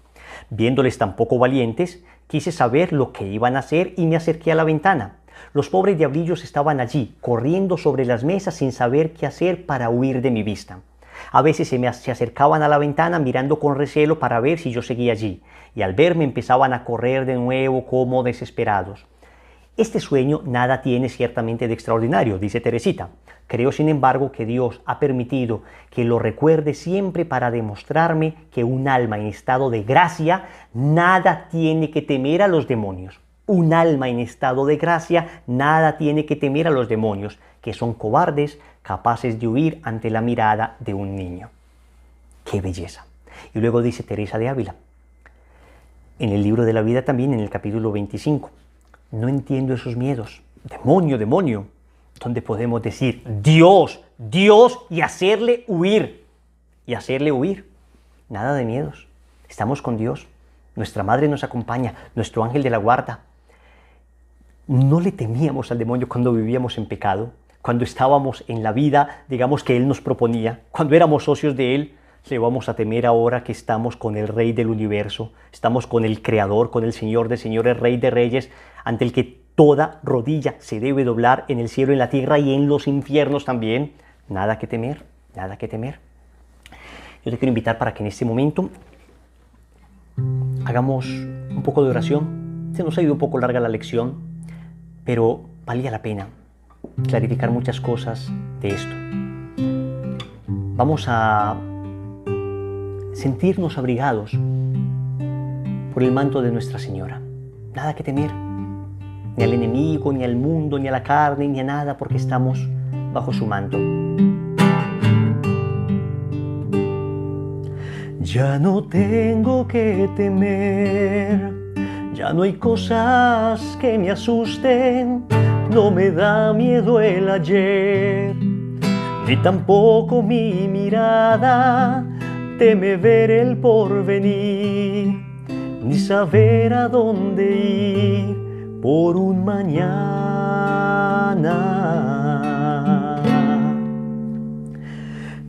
[SPEAKER 1] Viéndoles tan poco valientes, quise saber lo que iban a hacer y me acerqué a la ventana. Los pobres diablillos estaban allí, corriendo sobre las mesas sin saber qué hacer para huir de mi vista. A veces se acercaban a la ventana mirando con recelo para ver si yo seguía allí, y al verme empezaban a correr de nuevo como desesperados. Este sueño nada tiene ciertamente de extraordinario, dice Teresita. Creo, sin embargo, que Dios ha permitido que lo recuerde siempre para demostrarme que un alma en estado de gracia nada tiene que temer a los demonios. Un alma en estado de gracia nada tiene que temer a los demonios, que son cobardes, capaces de huir ante la mirada de un niño. ¡Qué belleza! Y luego dice Teresa de Ávila, en el libro de la vida también, en el capítulo 25, no entiendo esos miedos. Demonio, demonio. donde podemos decir Dios, Dios y hacerle huir. Y hacerle huir. Nada de miedos. Estamos con Dios. Nuestra madre nos acompaña, nuestro ángel de la guarda. No le temíamos al demonio cuando vivíamos en pecado, cuando estábamos en la vida, digamos, que Él nos proponía, cuando éramos socios de Él. Le vamos a temer ahora que estamos con el Rey del universo, estamos con el Creador, con el Señor de señores, Rey de reyes, ante el que toda rodilla se debe doblar en el cielo, en la tierra y en los infiernos también. Nada que temer, nada que temer. Yo te quiero invitar para que en este momento hagamos un poco de oración. Se nos ha ido un poco larga la lección, pero valía la pena clarificar muchas cosas de esto. Vamos a sentirnos abrigados por el manto de Nuestra Señora. Nada que temer, ni al enemigo, ni al mundo, ni a la carne, ni a nada, porque estamos bajo su manto. Ya no tengo que temer, ya no hay cosas que me asusten, no me da miedo el ayer, ni tampoco mi mirada teme ver el porvenir, ni saber a dónde ir por un mañana,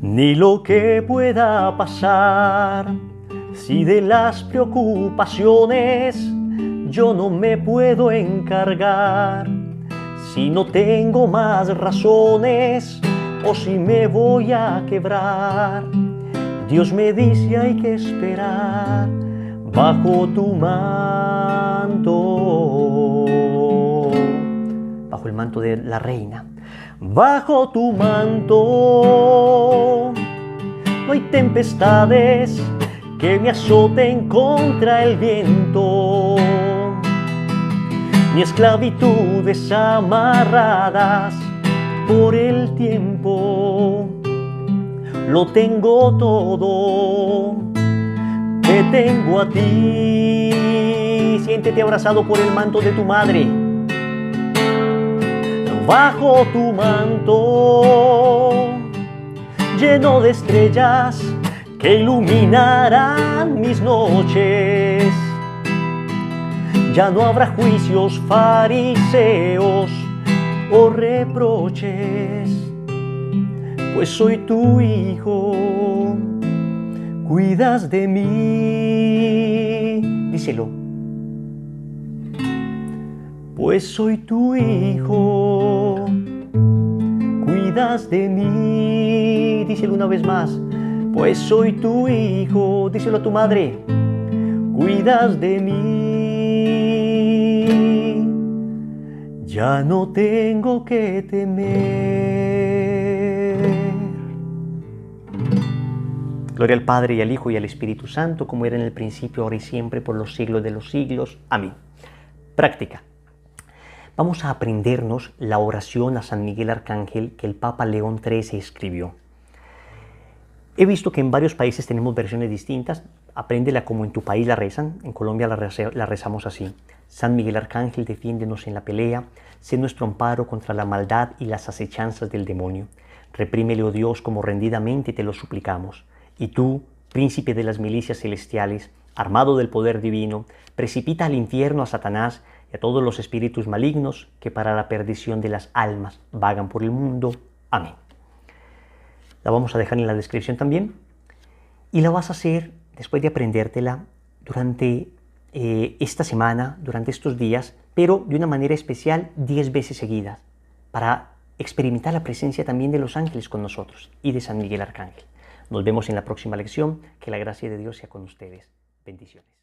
[SPEAKER 1] ni lo que pueda pasar si de las preocupaciones yo no me puedo encargar, si no tengo más razones o si me voy a quebrar. Dios me dice hay que esperar bajo tu manto, bajo el manto de la reina, bajo tu manto. No hay tempestades que me azoten contra el viento, ni esclavitudes amarradas por el tiempo. Lo tengo todo, te tengo a ti. Siéntete abrazado por el manto de tu madre. Bajo tu manto, lleno de estrellas que iluminarán mis noches. Ya no habrá juicios fariseos o reproches, pues soy tu hijo, cuidas de mí. Díselo. Pues soy tu hijo, cuidas de mí. Díselo una vez más. Pues soy tu hijo. Díselo a tu madre. Cuidas de mí. Ya no tengo que temer. Gloria al Padre, y al Hijo, y al Espíritu Santo, como era en el principio, ahora y siempre, por los siglos de los siglos. Amén. Práctica. Vamos a aprendernos la oración a San Miguel Arcángel que el Papa León XIII escribió. He visto que en varios países tenemos versiones distintas. Apréndela como en tu país la rezan. En Colombia la rezamos así. San Miguel Arcángel, defiéndenos en la pelea. Sé nuestro amparo contra la maldad y las acechanzas del demonio. Reprímele, oh Dios, como rendidamente te lo suplicamos. Y tú, príncipe de las milicias celestiales, armado del poder divino, precipita al infierno a Satanás y a todos los espíritus malignos que para la perdición de las almas vagan por el mundo. Amén. La vamos a dejar en la descripción también. Y la vas a hacer, después de aprendértela, durante esta semana, durante estos días, pero de una manera especial 10 veces seguidas, para experimentar la presencia también de los ángeles con nosotros y de San Miguel Arcángel. Nos vemos en la próxima lección. Que la gracia de Dios sea con ustedes. Bendiciones.